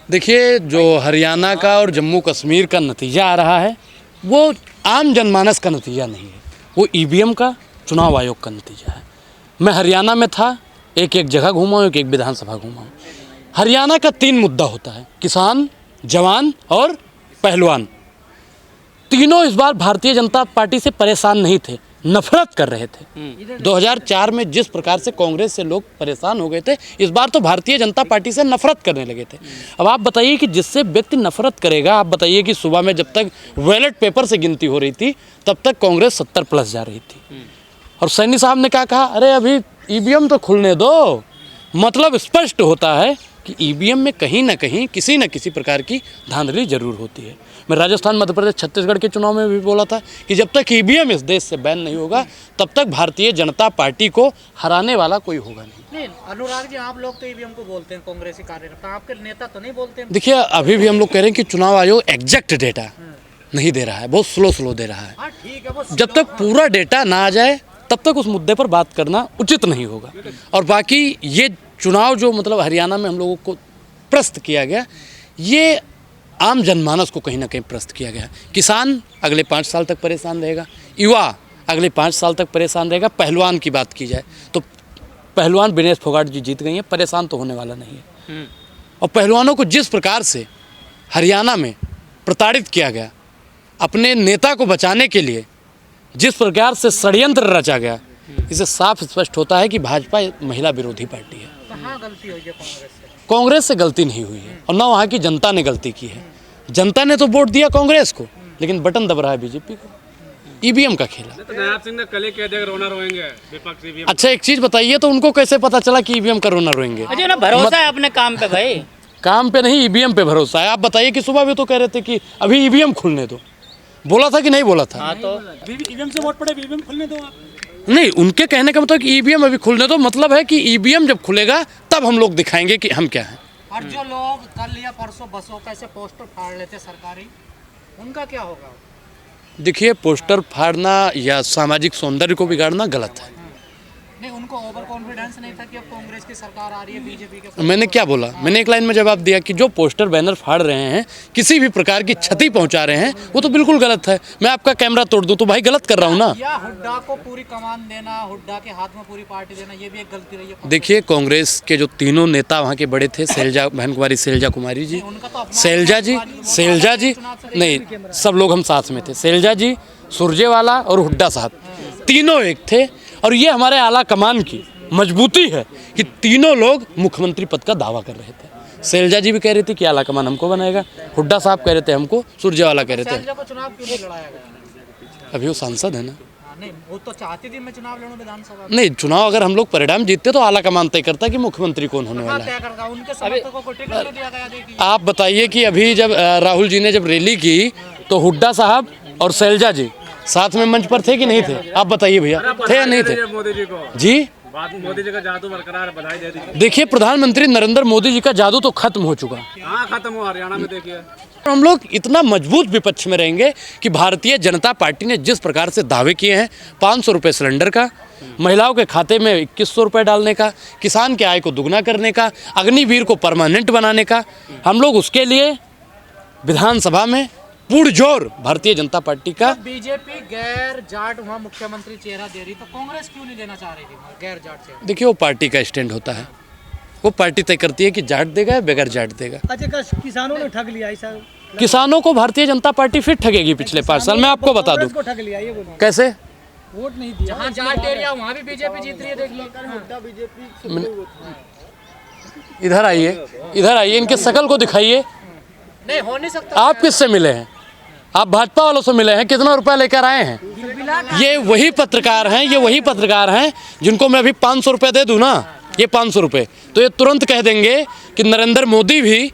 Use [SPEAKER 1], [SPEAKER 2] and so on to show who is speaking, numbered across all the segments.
[SPEAKER 1] देखिए, जो हरियाणा का और जम्मू कश्मीर का नतीजा आ रहा है वो आम जनमानस का नतीजा नहीं है, वो ईवीएम का, चुनाव आयोग का नतीजा है। मैं हरियाणा में था, एक एक जगह घूमा हूँ, एक एक विधानसभा घूमा हूँ। हरियाणा का 3 मुद्दा होता है, किसान, जवान और पहलवान। तीनों इस बार भारतीय जनता पार्टी से परेशान नहीं थे, नफरत कर रहे थे। 2004 में जिस प्रकार से कांग्रेस से लोग परेशान हो गए थे, इस बार तो भारतीय जनता पार्टी से नफरत करने लगे थे। अब आप बताइए कि जिससे व्यक्ति नफरत करेगा, आप बताइए कि सुबह में जब तक बैलेट पेपर से गिनती हो रही थी तब तक कांग्रेस 70 प्लस जा रही थी। और सैनी साहब ने क्या कहा, अरे अभी ईवीएम तो खुलने दो। मतलब स्पष्ट होता है कि ईवीएम में कहीं ना कहीं किसी न किसी प्रकार की धांधली जरूर होती है। मैं राजस्थान, मध्य प्रदेश, छत्तीसगढ़ के चुनाव में भी बोला था कि जब तक ईवीएम इस देश से बैन नहीं होगा तब तक भारतीय जनता पार्टी को हराने वाला कोई होगा नहीं।
[SPEAKER 2] अनुराग जी, आप लोग तो ईवीएम को बोलते हैं, कांग्रेसी कार्यकर्ता, आपके नेता तो नहीं बोलते हैं।
[SPEAKER 1] देखिए, अभी भी हम लोग कह रहे हैं कि चुनाव आयोग एग्जैक्ट डेटा नहीं दे रहा है, बहुत स्लो दे रहा है।
[SPEAKER 2] ठीक है, वो
[SPEAKER 1] जब तक पूरा डेटा ना आ जाए तब तक उस मुद्दे पर बात करना उचित नहीं होगा। और बाकी ये चुनाव जो मतलब हरियाणा में हम लोगों को प्रस्त किया गया, ये आम जनमानस को कहीं ना कहीं प्रस्त किया गया। किसान अगले 5 साल तक परेशान रहेगा, युवा अगले 5 साल तक परेशान रहेगा। पहलवान की बात की जाए तो पहलवान विनेश फोगाट जी जीत गई हैं, परेशान तो होने वाला नहीं है। और पहलवानों को जिस प्रकार से हरियाणा में प्रताड़ित किया गया, अपने नेता को बचाने के लिए जिस प्रकार से षड्यंत्र रचा गया, इससे साफ स्पष्ट होता है कि भाजपा महिला विरोधी पार्टी है।
[SPEAKER 2] कहाँ गलती हुई है
[SPEAKER 1] कांग्रेस से गलती नहीं हुई है और ना वहाँ की जनता ने गलती की है। जनता ने तो वोट दिया कांग्रेस को, लेकिन बटन दब रहा है बीजेपी को। ईवीएम का खेला।
[SPEAKER 3] तो नायब सिंह ने कल ही कह दिया रोना रोएंगे विपक्ष ईवीएम।
[SPEAKER 1] अच्छा, एक चीज बताइए, तो उनको कैसे पता चला कि ईवीएम का रोना रोएंगे?
[SPEAKER 2] अजय ना भरोसा है अपने काम पे भाई।
[SPEAKER 1] काम पे नहीं, ईवीएम पे भरोसा है। आप बताइए कि सुबह भी तो कह रहे थे कि अभी ईवीएम खुलने दो, बोला था कि नहीं बोला था?
[SPEAKER 2] हाँ, तो
[SPEAKER 3] ईवीएम से वोट पड़े, ईवीएम खुलने दो आप।
[SPEAKER 1] नहीं, उनके कहने का मतलब कि ईवीएम अभी खुलने दो, मतलब है कि ईवीएम जब खुलेगा तब हम लोग दिखाएंगे कि हम क्या हैं।
[SPEAKER 2] और जो लोग कल या परसों बसों का ऐसे पोस्टर फाड़ लेते सरकारी, उनका क्या होगा?
[SPEAKER 1] देखिए, पोस्टर फाड़ना या सामाजिक सौंदर्य को बिगाड़ना गलत है।
[SPEAKER 2] नहीं, उनको ओवर कॉन्फिडेंस नहीं था कि अब कांग्रेस की सरकार आ रही है, बीजेपी के।
[SPEAKER 1] मैंने क्या बोला? मैंने एक लाइन में जवाब दिया कि जो पोस्टर बैनर फाड़ रहे हैं, किसी भी प्रकार की क्षति पहुंचा रहे हैं, वो तो बिल्कुल गलत है। मैं आपका कैमरा तोड़ दूं तो भाई गलत कर रहा हूं ना।
[SPEAKER 2] या हुड्डा को पूरी कमान देना, हुड्डा के हाथ में पूरी पार्टी देना, ये भी एक गलती रही है।
[SPEAKER 1] देखिए, कांग्रेस के जो तीनों नेता वहाँ के बड़े थे, शैलजा बहन कुमारी, शैलजा कुमारी जी, शैलजा जी नहीं, सब लोग हम साथ में थे। शैलजा जी, सुरजेवाला और हुड्डा साहब, तीनों एक थे। और ये हमारे आला कमान की मजबूती है कि तीनों लोग मुख्यमंत्री पद का दावा कर रहे थे। शैलजा जी भी कह रही थी कि आला कमान हमको बनाएगा, हुड्डा साहब कह रहे थे हमको, सुरजेवाला कह रहे थे।
[SPEAKER 2] शैलजा को चुनाव क्यों नहीं लड़ाया गया?
[SPEAKER 1] अभी वो सांसद है ना।
[SPEAKER 2] नहीं, वो तो चाहती थी मैं चुनाव लड़ूं विधानसभा।
[SPEAKER 1] नहीं, चुनाव अगर हम लोग परिणाम जीतते तो आला कमान तय करता कि मुख्यमंत्री कौन होने वाला है।
[SPEAKER 2] तय करता, उनके समर्थकों को टिकट नहीं दिया गया। देखिए,
[SPEAKER 1] आप बताइए कि अभी जब राहुल जी ने जब रैली की तो हुड्डा साहब और शैलजा जी साथ में मंच पर थे कि नहीं थे? आप बताइए भैया, थे या नहीं थे?
[SPEAKER 3] मोदी जी को
[SPEAKER 1] जी,
[SPEAKER 3] मोदी जी का जादू बरकरार, बधाई दे दी।
[SPEAKER 1] देखिए, प्रधानमंत्री नरेंद्र मोदी जी का जादू तो खत्म हो चुका।
[SPEAKER 3] हाँ, खत्म हुआ। हरियाणा में देखिए,
[SPEAKER 1] हम लोग इतना मजबूत विपक्ष में रहेंगे कि भारतीय जनता पार्टी ने जिस प्रकार से दावे किए हैं, 500 रुपये सिलेंडर का, महिलाओं के खाते में 2100 रुपये डालने का, किसान के आय को दुगना करने का, अग्निवीर को परमानेंट बनाने का, हम लोग उसके लिए विधानसभा में पुरजोर भारतीय जनता पार्टी का।
[SPEAKER 2] बीजेपी गैर जाट वहाँ मुख्यमंत्री चेहरा दे रही, तो कांग्रेस क्यों नहीं देना चाह रही थी गैर जाट चेहरा?
[SPEAKER 1] देखिए, वो पार्टी का स्टैंड होता है, वो पार्टी तय करती है कि जाट देगा या बगैर जाट देगा।
[SPEAKER 2] अच्छा, किसानों ने ठग लिया ऐसा?
[SPEAKER 1] किसानों को भारतीय जनता पार्टी फिर ठगेगी पिछले 5 साल में, आपको बता दूं।
[SPEAKER 2] ठग लिया, ये बोलो।
[SPEAKER 1] कैसे?
[SPEAKER 2] वोट नहीं दिया। जहाँ जाट एरिया वहाँ भी बीजेपी जीत रही है, देख लो।
[SPEAKER 1] इधर आइए, इधर आइए, इनके शकल को दिखाइए।
[SPEAKER 2] नहीं, हो नहीं सकता।
[SPEAKER 1] आप किससे मिले हैं? आप भाजपा वालों से मिले हैं? कितना रुपया लेकर आए हैं? ये वही पत्रकार हैं, ये वही पत्रकार हैं जिनको मैं अभी 500 रुपये दे दूं ना, ये 500 रुपये, तो ये तुरंत कह देंगे कि नरेंद्र मोदी भी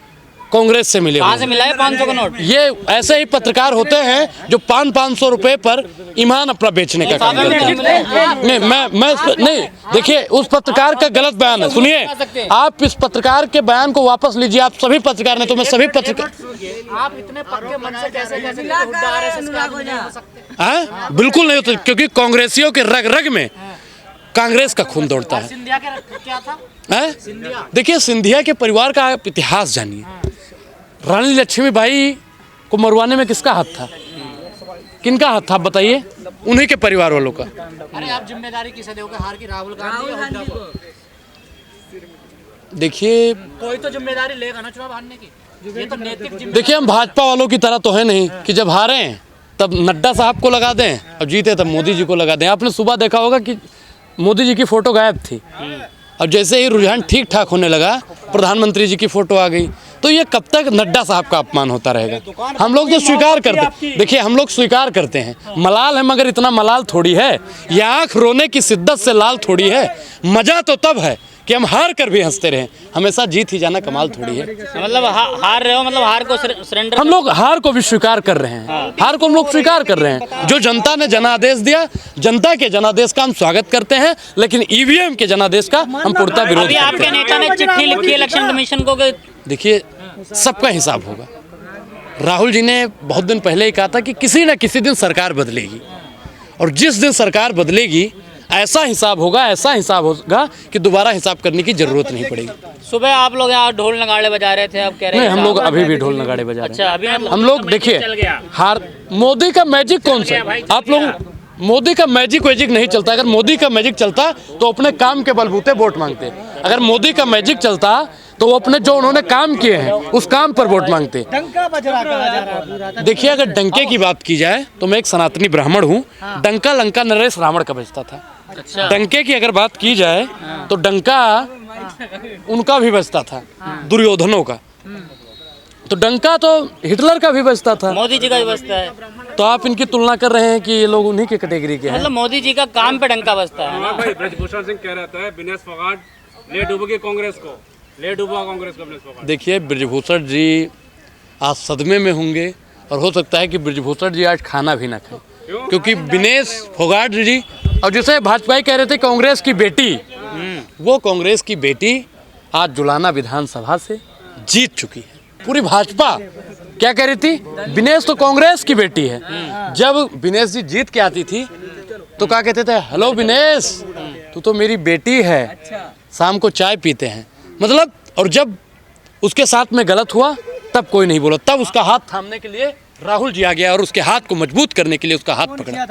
[SPEAKER 1] कांग्रेस से मिले।
[SPEAKER 2] कहाँ से मिला है 500 का नोट?
[SPEAKER 1] ये ऐसे ही पत्रकार होते हैं जो 500 रुपये पर ईमान अपना बेचने का काम करते हैं। नहीं, मैं नहीं, देखिए, उस पत्रकार का गलत बयान है। सुनिए, आप इस पत्रकार के बयान को वापस लीजिए। आप सभी पत्रकार ने, तो मैं सभी पत्रकार,
[SPEAKER 2] आप इतने पक्के मन से कैसे हुड्डा आरएसएस के आदमी नहीं हो सकते?
[SPEAKER 1] हाँ, बिल्कुल नहीं होते, क्योंकि कांग्रेसियों के रग रग में कांग्रेस का खून दौड़ता है।
[SPEAKER 2] सिंधिया के क्या था?
[SPEAKER 1] देखिए, सिंधिया के परिवार का आप इतिहास जानिए। रानी लक्ष्मीबाई को मरवाने में किसका हाथ था? किनका हाथ था आप बताइए? उन्हीं के परिवार वालों का।
[SPEAKER 2] अरे आप जिम्मेदारी किसे दोगे हार की? राहुल गांधी या हुड्डा को?
[SPEAKER 1] देखिए
[SPEAKER 2] कोई तो जिम्मेदारी लेगा ना चुनाव हारने की। ये तो नैतिक जिम्मेदारी।
[SPEAKER 1] देखिए हम भाजपा वालों की तरह तो है नहीं कि जब हारे हैं तब नड्डा साहब को लगा दें और जीते तब मोदी जी को लगा दें। आपने सुबह देखा होगा कि मोदी जी की फोटो गायब थी और जैसे ही रुझान ठीक ठाक होने लगा प्रधानमंत्री जी की फोटो आ गई। तो ये कब तक नड्डा साहब का अपमान होता रहेगा? हम लोग तो स्वीकार करते, देखिए हम लोग स्वीकार करते हैं मलाल है, मगर इतना मलाल थोड़ी है, ये आँख रोने की शिद्दत से लाल थोड़ी है। मजा तो तब है कि हम हार कर भी हंसते रहें, हमेशा जीत ही जाना कमाल थोड़ी है।
[SPEAKER 4] मतलब हार रहे हो, मतलब हार को सरेंडर।
[SPEAKER 1] हम लोग हार को भी स्वीकार कर रहे हैं, हार को हम लोग स्वीकार कर रहे हैं। जो जनता ने जनादेश दिया, जनता के जनादेश का हम स्वागत करते हैं, लेकिन ईवीएम के जनादेश का हम पूर्णतः विरोध
[SPEAKER 4] अभी
[SPEAKER 1] करते
[SPEAKER 4] आपके
[SPEAKER 1] हैं।
[SPEAKER 4] नेता ने चिट्ठी लिखी इलेक्शन कमीशन को कि
[SPEAKER 1] देखिए सबका हिसाब होगा। राहुल जी ने बहुत दिन पहले ही कहा था कि किसी न किसी दिन सरकार बदलेगी, और जिस दिन सरकार बदलेगी ऐसा हिसाब होगा, ऐसा हिसाब होगा कि दोबारा हिसाब करने की जरूरत नहीं पड़ेगी।
[SPEAKER 4] सुबह आप लोग यहाँ ढोल नगाड़े बजा रहे थे, अब कह रहे
[SPEAKER 1] नहीं,
[SPEAKER 4] हैं
[SPEAKER 1] हम लोग अभी भी ढोल नगाड़े बजा रहे
[SPEAKER 4] अच्छा, अभी
[SPEAKER 1] हैं।
[SPEAKER 4] मतलब
[SPEAKER 1] हम लोग देखिए हार, मोदी का मैजिक कौन सा? आप लोग, मोदी का मैजिक वैजिक नहीं चलता। अगर मोदी का मैजिक चलता तो अपने काम के बलबूते वोट मांगते। अगर मोदी का मैजिक चलता तो वो अपने जो उन्होंने काम किए हैं उस काम पर वोट मांगते।
[SPEAKER 2] डंका बज रहा कहा जा रहा है।
[SPEAKER 1] देखिए अगर डंके की बात की जाए तो मैं एक सनातनी ब्राह्मण हूँ। डंका लंका नरेश रावण का बजता था।
[SPEAKER 4] अच्छा,
[SPEAKER 1] डंके की अगर बात की जाए तो डंका उनका भी बजता था, दुर्योधनों का। तो डंका तो हिटलर का भी बजता था।
[SPEAKER 4] मोदी जी का भी बजता है।
[SPEAKER 1] तो आप इनकी तुलना कर रहे हैं कि ये लोग उन्हीं की कैटेगरी के हैं।
[SPEAKER 4] मतलब मोदी जी का काम पे डंका बजता है।
[SPEAKER 3] भाई ब्रजभूषण सिंह कह रहा था विनेश फोगाट ले डूबेगी कांग्रेस को, ले डूबा कांग्रेस को विनेश फोगाट।
[SPEAKER 1] देखिए ब्रजभूषण जी आज सदमे में होंगे और हो सकता है कि ब्रजभूषण जी आज खाना भी ना खाएं, क्योंकि विनेश फोगाट जी और जिसे भाजपा कह रहे थे कांग्रेस की बेटी, वो कांग्रेस की बेटी आज जुलाना विधानसभा से जीत चुकी है। पूरी भाजपा क्या कह रही थी? विनेश तो कांग्रेस की बेटी है। जब विनेश जी जीत के आती थी तो क्या कहते थे? हेलो विनेश, तू तो मेरी बेटी है, शाम को चाय पीते हैं। मतलब, और जब उसके साथ में गलत हुआ तब कोई नहीं बोला, तब उसका हाथ थामने के लिए राहुल जी आ गया और उसके हाथ को मजबूत करने के लिए उसका हाथ पकड़ा।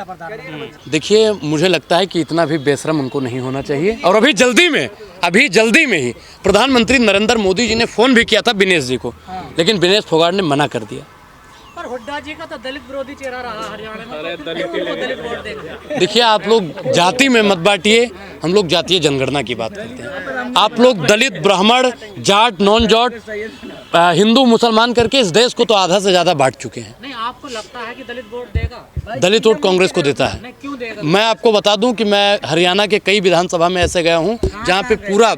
[SPEAKER 1] देखिए मुझे लगता है कि इतना भी बेशरम उनको नहीं होना चाहिए। और अभी जल्दी में ही प्रधानमंत्री नरेंद्र मोदी जी ने फोन भी किया था विनेश जी को, लेकिन विनेश फोगाट ने मना कर दिया।
[SPEAKER 2] पर हुड्डा जी का तो दलित विरोधी चेहरा रहा हरियाणा में, तो दलित वोट देंगे।
[SPEAKER 1] देखिए आप लोग जाति में मत बांटिए, हम लोग जातीय जनगणना की बात करते हैं। आप लोग दलित, ब्राह्मण, जाट, नॉन जाट, हिंदू, मुसलमान करके इस देश को तो आधा से ज़्यादा बांट चुके हैं।
[SPEAKER 2] नहीं, आपको लगता है कि दलित वोट देगा?
[SPEAKER 1] दलित वोट कांग्रेस को देता है।
[SPEAKER 2] नहीं, क्यों देगा?
[SPEAKER 1] मैं आपको बता दूं कि मैं हरियाणा के कई विधानसभा में ऐसे गया हूं जहां पे पूरा,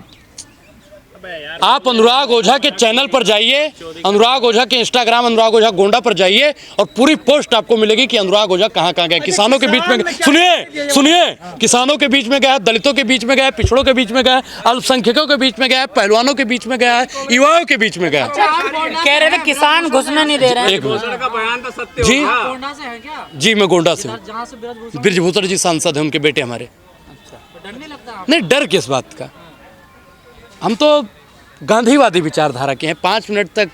[SPEAKER 1] आप अनुराग ओझा के चैनल पर जाइए, अनुराग ओझा के इंस्टाग्राम अनुराग ओझा गोंडा पर जाइए और पूरी पोस्ट आपको मिलेगी कि अनुराग ओझा कहाँ कहाँ गए। किसानों के बीच में, सुनिए, किसानों के बीच में गया, दलितों के बीच में गया, पिछड़ों के बीच में गया, अल्पसंख्यकों के बीच में गया, पहलवानों के बीच में गया, युवाओं के बीच में गया।
[SPEAKER 4] कह रहे थे किसान घुसने नहीं दे रहे हैं।
[SPEAKER 1] एक मिनट
[SPEAKER 3] का बयान तो सत्य
[SPEAKER 1] जी,
[SPEAKER 3] होगा।
[SPEAKER 2] गोंडा से है क्या?
[SPEAKER 1] जी मैं गोंडा से हूँ।
[SPEAKER 2] जहाँ से ब्रजभूषण,
[SPEAKER 1] ब्रजभूषण जी सांसद हैं, उनके बेटे हमारे।
[SPEAKER 2] तो डर नहीं लगता?
[SPEAKER 1] नहीं, डर किस बात का? हम तो गांधीवादी विचारधारा के हैं। 5 मिनट तक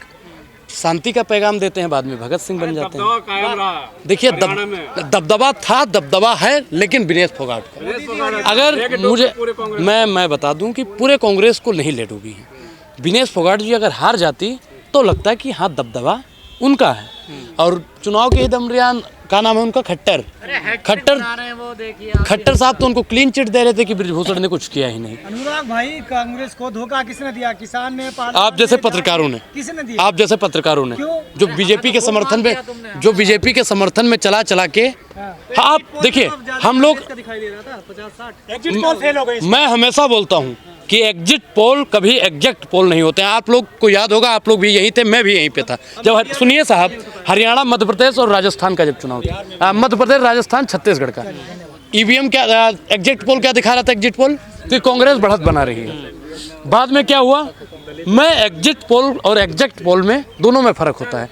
[SPEAKER 1] शांति का पैगाम देते हैं, बाद में भगत सिंह बन जाते हैं।
[SPEAKER 3] दबदबा कायम रहा।
[SPEAKER 1] देखिए
[SPEAKER 3] हरियाणा में
[SPEAKER 1] दबदबा था, दबदबा है, लेकिन विनेश फोगाट का।
[SPEAKER 3] विनेश फोगाट
[SPEAKER 1] अगर मुझे, मैं बता दूं कि पूरे कांग्रेस को नहीं ले डूबी है। विनेश फोगाट जी अगर हार जाती तो लगता है कि हाँ दबदबा उनका है। और चुनाव के दरमियान क्या नाम है उनका, खट्टर
[SPEAKER 2] वो देखिए
[SPEAKER 1] खट्टर साहब तो उनको क्लीन चिट दे रहे थे कि ब्रजभूषण ने कुछ किया ही नहीं।
[SPEAKER 5] अनुराग भाई, कांग्रेस को धोखा किसने दिया? किसान ने,
[SPEAKER 1] आप जैसे पत्रकारों ने,
[SPEAKER 5] किसने दिया?
[SPEAKER 1] आप जैसे पत्रकारों ने,
[SPEAKER 5] क्यों?
[SPEAKER 1] जो बीजेपी के समर्थन में, जो बीजेपी के समर्थन में चला के, हाँ आप देखिए हम लोग,
[SPEAKER 2] दिखाई दे रहा था 50-60।
[SPEAKER 5] एग्जिट पोल फेल हो गई।
[SPEAKER 1] मैं हमेशा बोलता हूँ कि एग्जिट पोल कभी एग्जैक्ट पोल नहीं होते हैं। आप लोग को याद होगा, आप लोग भी यहीं थे, मैं भी यहीं पे था जब, सुनिए साहब, हरियाणा, मध्य प्रदेश और राजस्थान का जब चुनाव था, मध्य प्रदेश, राजस्थान, छत्तीसगढ़ का ईवीएम क्या, एग्जिट पोल क्या दिखा रहा था? एग्जिट पोल कि कांग्रेस बढ़त बना रही है। बाद में क्या हुआ? मैं एग्जिट पोल और एग्जैक्ट पोल में, दोनों में फर्क होता है।